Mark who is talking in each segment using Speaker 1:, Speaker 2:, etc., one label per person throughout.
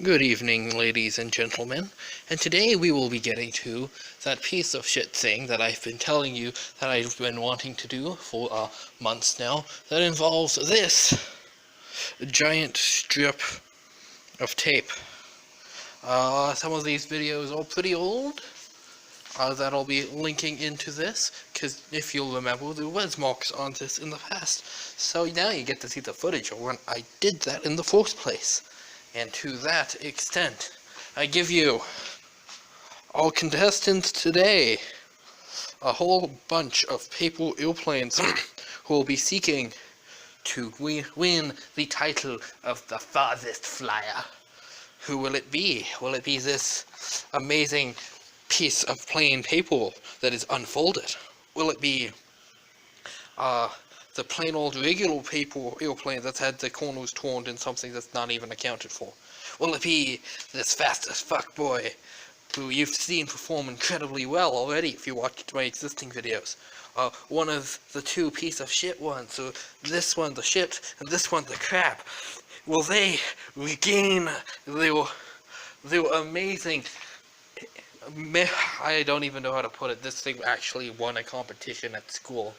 Speaker 1: Good evening, ladies and gentlemen, and today we will be getting to that piece of shit thing that I've been telling you that I've been wanting to do for months now, that involves this giant strip of tape. Some of these videos are pretty old, that I'll be linking into this, because if you'll remember, there was marks on this in the past, so now you get to see the footage of when I did that in the first place. And to that extent, I give you, all contestants today, a whole bunch of paper airplanes who will be seeking to win the title of the farthest flyer. Who will it be? Will it be this amazing piece of plain paper that is unfolded? Will it be the plain old regular paper airplane that's had the corners torn in something that's not even accounted for? Will it be this fast as fuck boy who you've seen perform incredibly well already if you watched my existing videos? One of the two piece of shit ones, so this one the shit and this one the crap. Will they regain their amazing... I don't even know how to put it. This thing actually won a competition at school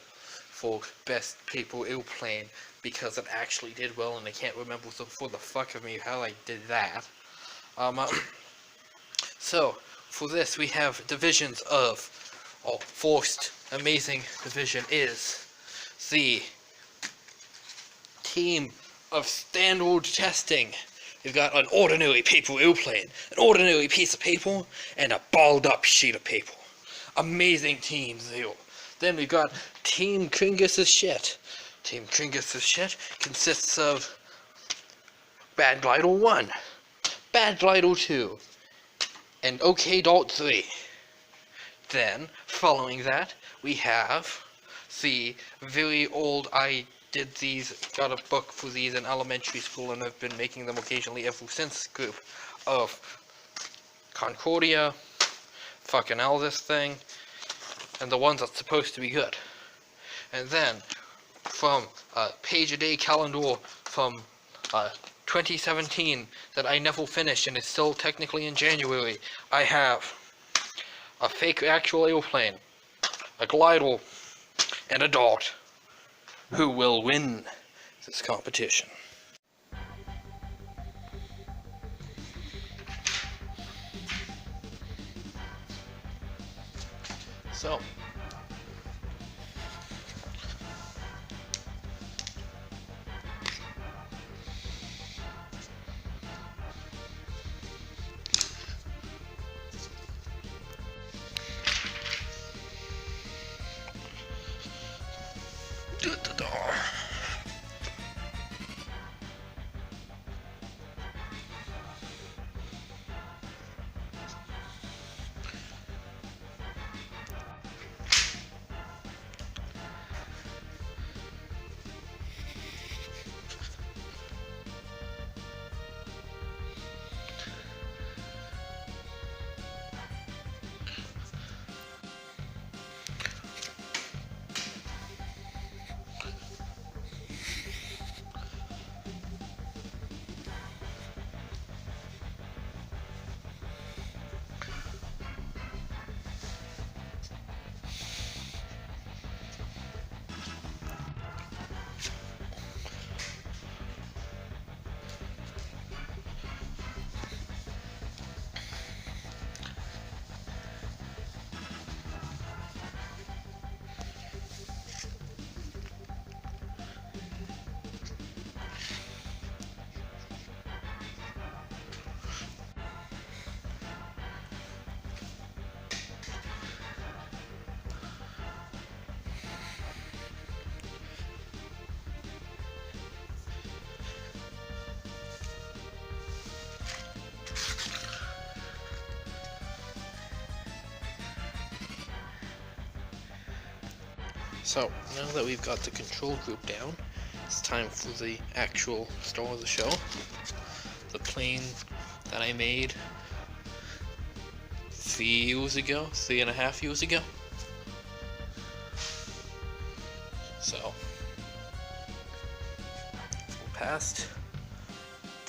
Speaker 1: for best paper airplane because it actually did well, and I can't remember for the fuck of me how I did that. So for this we have divisions of, first amazing division is the team of standard testing. You've got an ordinary paper airplane, an ordinary piece of paper, and a balled up sheet of paper. Amazing teams there. Then we've got Team Kringus's shit. Team Kringus's shit consists of Bad Glider 1, Bad Glider 2, and OK Dart 3. Then, following that, we have the very old, got a book for these in elementary school and I've been making them occasionally ever since, group of Concordia, fucking hell this thing, and the ones that's supposed to be good. And then, from a page-a-day calendar from 2017 that I never finished and is still technically in January, I have a fake actual airplane, a glider, and a dart. Who will win this competition? So, So, now that we've got the control group down, it's time for the actual star of the show. The plane that I made 3.5 years ago. So, past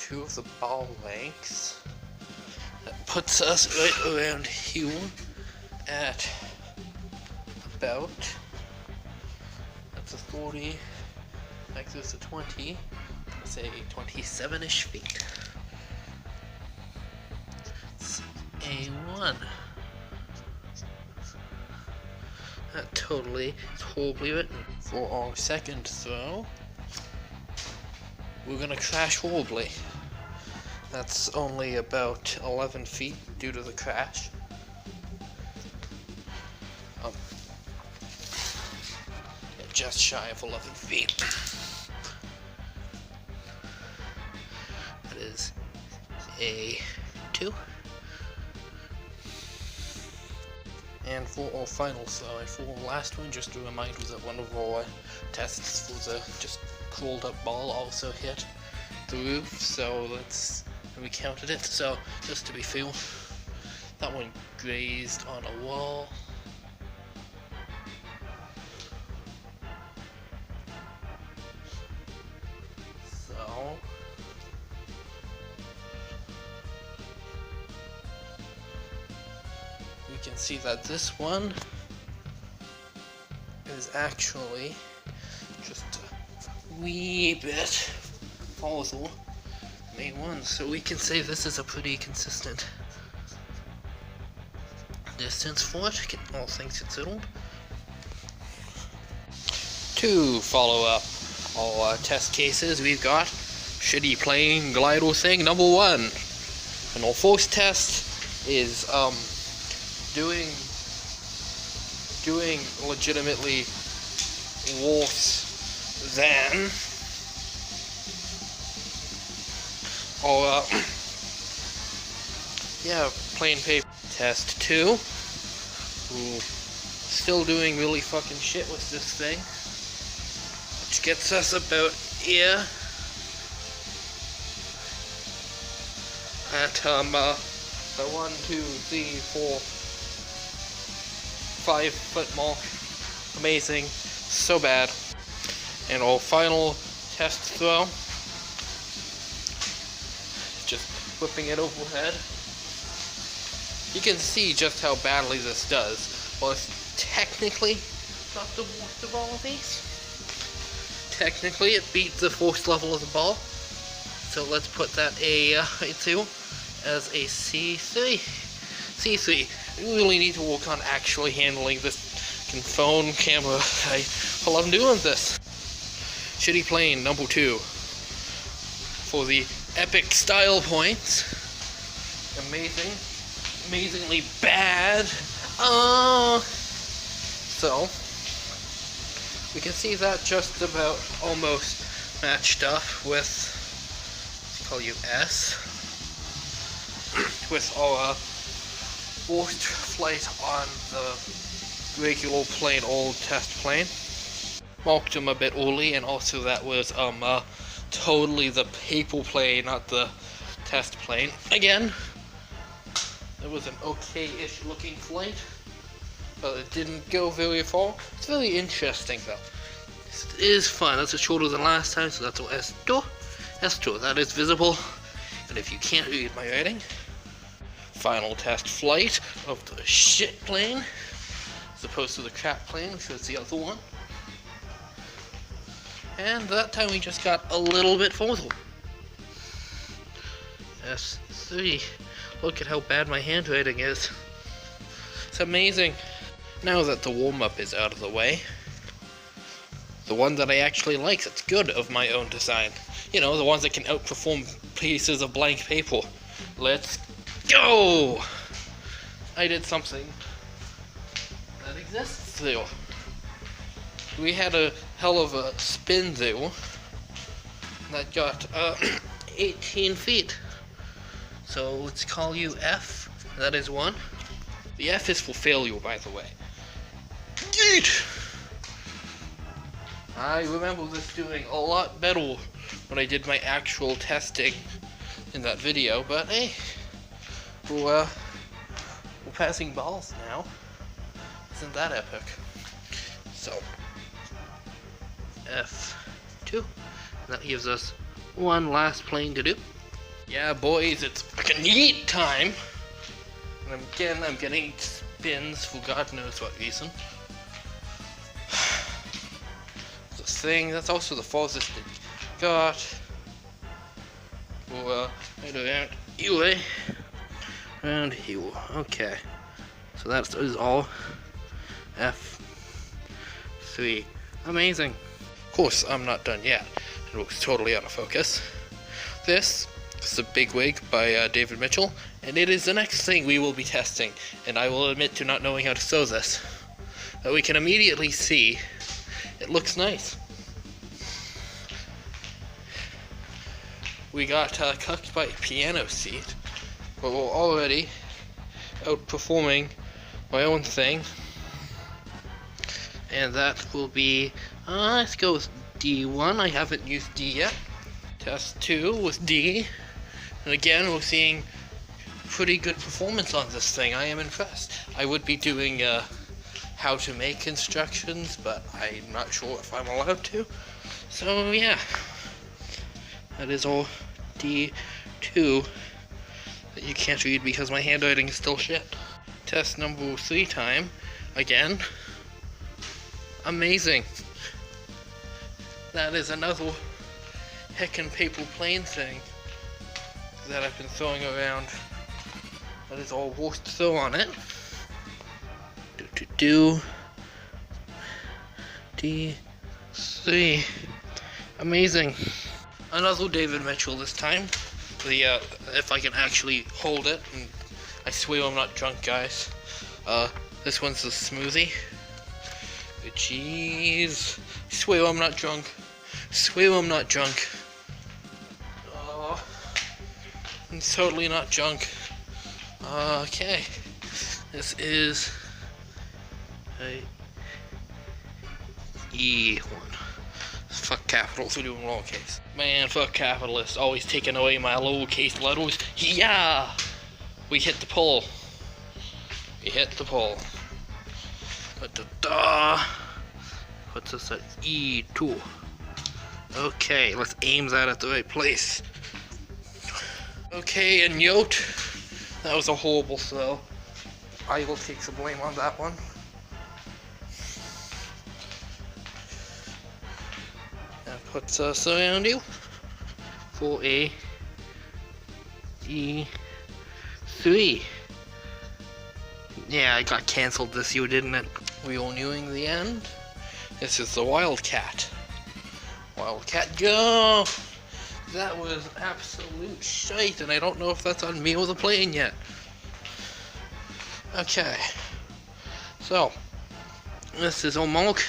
Speaker 1: 2 of the ball lengths. That puts us right around here at about, that's a 40, next is a 20, let's say 27-ish feet. It's A1. That totally is horribly written. For our second throw, we're gonna crash horribly. That's only about 11 feet due to the crash. Just shy of 11 feet. That is a 2. And for our final throw, and for our last one, just to remind you that one of our tests for the just curled up ball also hit the roof, so we counted it, so just to be fair, that one grazed on a wall. So we can see that this one is actually just a wee bit farther main one, so we can say this is a pretty consistent distance for it, all things considered. To follow up all test cases, we've got shitty plane glider thing number 1, and our first test is doing legitimately worse than plain paper. Test 2. Ooh, still doing really fucking shit with this thing, which gets us about here at the 1, 2, 3, 4, 5 foot mark. Amazing, so bad. And our final test throw, just whipping it overhead. You can see just how badly this does. Well, it's technically not the worst of all of these. Technically, it beat the first level of the ball. So let's put that A2 as a C3. C3. We really need to work on actually handling this phone camera. I love doing this. Shitty plane number 2 for the epic style points. Amazingly bad. So we can see that just about almost matched up with, let's call you S, with our worst flight on the regular plain old test plane. Marked them a bit early, and also that was totally the paper plane, not the test plane. Again, it was an okay-ish looking flight, but it didn't go very far. It's very interesting though. It is fun. That's shorter than last time, so that's our S2. S2, that is visible. And if you can't read my writing, final test flight of the shit plane, as opposed to the crap plane, which was the other one. And that time we just got a little bit further. S3. Look at how bad my handwriting is. It's amazing. Now that the warm-up is out of the way, the one that I actually like that's good of my own design. You know, the ones that can outperform pieces of blank paper. Let's go! I did something that exists there. We had a hell of a spin there that got 18 feet. So let's call you F. That is 1. The F is for failure, by the way. Yeet! I remember this doing a lot better when I did my actual testing in that video, but hey, we're passing balls now. Isn't that epic? So, F2. That gives us one last plane to do. Yeah, boys, it's fucking yeet time. And again, I'm getting spins for God knows what reason. This thing, that's also the farthest it got. Well, right around here. Around here. Okay. So that is all F3. Amazing. Of course, I'm not done yet. It looks totally out of focus. This is the Big Wig by David Mitchell, and it is the next thing we will be testing, and I will admit to not knowing how to sew this. But we can immediately see it looks nice. We got cucked by a piano seat, but we're already outperforming my own thing, and that will be, let's go with D1. I haven't used D yet. Test 2 with D. And again, we're seeing pretty good performance on this thing. I am impressed. I would be doing how to make instructions, but I'm not sure if I'm allowed to. So yeah, that is all D2 that you can't read because my handwriting is still shit. Test number 3 time. Again, amazing. That is another heckin' paper plane thing that I've been throwing around. That is all worth to throw on it. D3. Amazing. Another David Mitchell this time. The if I can actually hold it, and I swear I'm not drunk, guys. This one's the smoothie. Jeez. I swear I'm not drunk. Swear I'm not drunk. I'm totally not drunk. Okay. This is a E1. Fuck capitals, we're doing lowercase. Man, fuck capitalists, always taking away my lowercase letters. Yeah! We hit the pole. We hit the pole. Puts us at E2. Okay, let's aim that at the right place. Okay, and note, that was a horrible throw. I will take some blame on that one. That puts us around you for a E3. Yeah, I got cancelled this year, didn't it? We are nearing the end. This is the Wildcat. Wildcat, go! That was absolute shite, and I don't know if that's on me or the plane yet. Okay. So, this is Omolk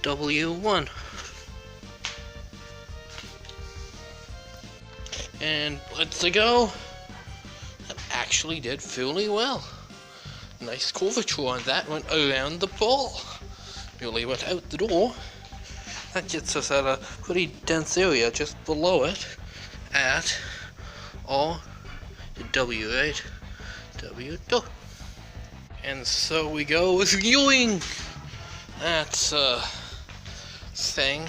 Speaker 1: W1. And let's go. That actually did fairly well. Nice curvature on that, went around the ball. Nearly went out the door. That gets us at a pretty dense area just below it at W, right? W2. And so we go with viewing that thing.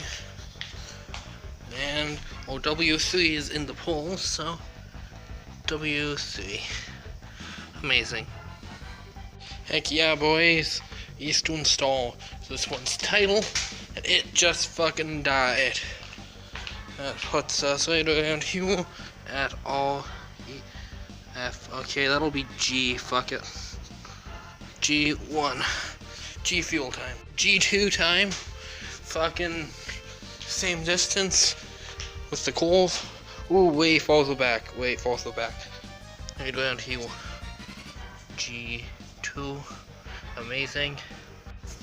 Speaker 1: And W3 is in the poll, so W3. Amazing. Heck yeah, boys. Eastern Star. This one's title. And it just fucking died. That puts us right around here at all F. Okay, that'll be G. Fuck it. G1. G fuel time. G2 time. Fucking same distance with the curve. Ooh, way farther back. Way farther back. Right around here. G2. Amazing.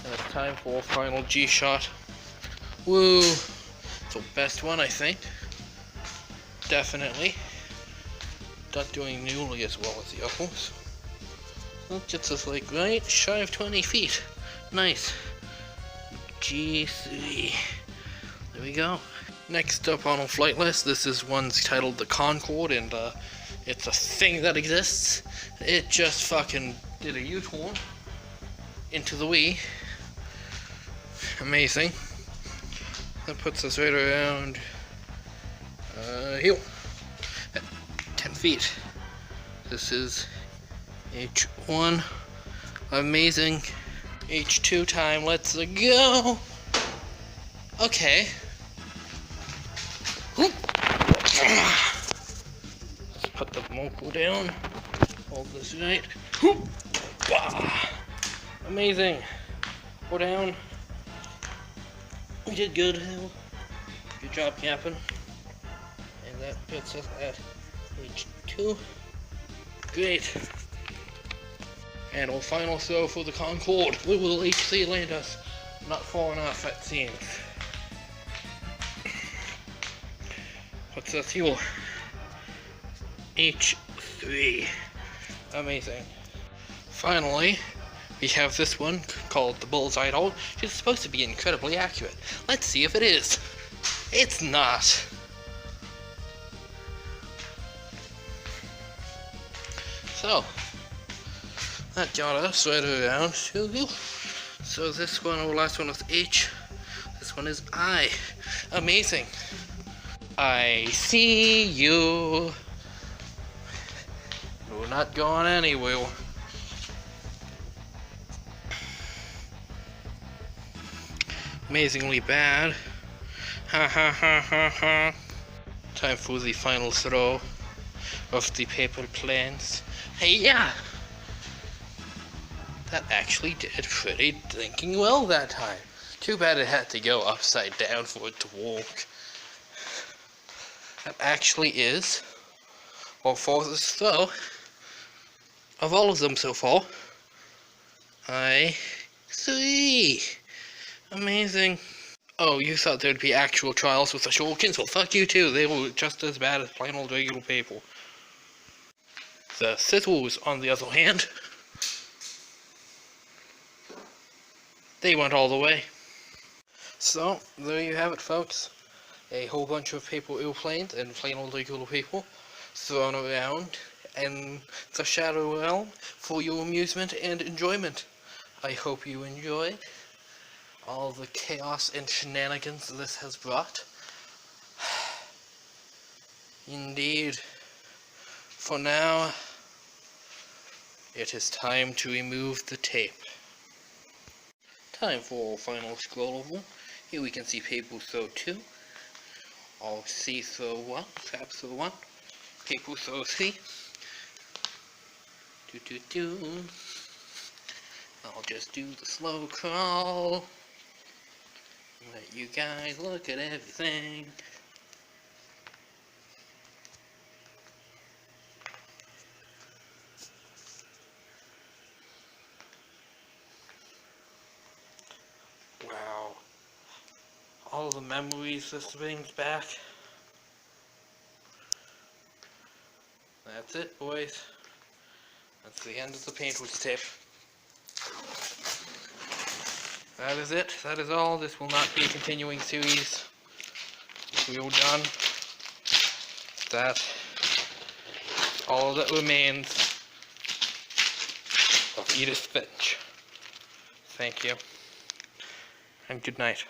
Speaker 1: And it's time for a final G shot. Woo! It's the best one, I think. Definitely. Not doing nearly as well as the others. That gets us like right shy of 20 feet. Nice. G3. There we go. Next up on our flight list, this is one's titled the Concorde, and it's a thing that exists. It just fucking did a U-turn into the Wii. Amazing. That puts us right around here. feet. This is H1. Amazing. H2 time. Let's go. Okay. Let's put the moco down. Hold this right. Amazing. Go down. We did good. Good job, Captain. And that puts us at H2. Great. And our final throw for the Concorde. We will HC land us. Not far enough, it seems. What's the fuel? H3. Amazing. Finally, we have this one called the bullseye dog. It's supposed to be incredibly accurate. Let's see if it is. It's not. So, that got us right around to. So this one, our last one was H. This one is I. Amazing. I see you. We're not going anywhere. Amazingly bad. Ha ha ha ha ha. Time for the final throw of the paper planes. Hey, yeah! That actually did pretty thinking well that time. Too bad it had to go upside down for it to walk. That actually is our farthest throw of all of them so far. I see. Amazing. Oh, you thought there'd be actual trials with the shurikens? Well, fuck you too. They were just as bad as plain old regular people. The sizzles, on the other hand, they went all the way. So, there you have it, folks. A whole bunch of paper airplanes and plain old regular people thrown around in the Shadow Realm for your amusement and enjoyment. I hope you enjoyed all the chaos and shenanigans this has brought. Indeed. For now, it is time to remove the tape. Time for our final scroll over. Here we can see paper throw 2. I'll see throw 1, trap throw 1, paper throw 3. I'll just do the slow crawl. Let you guys look at everything. Wow. All the memories this brings back. That's it, boys. That's the end of the painter's tip. That is it. That is all. This will not be a continuing series. We are done. That is all that remains of Edith Finch. Thank you. And good night.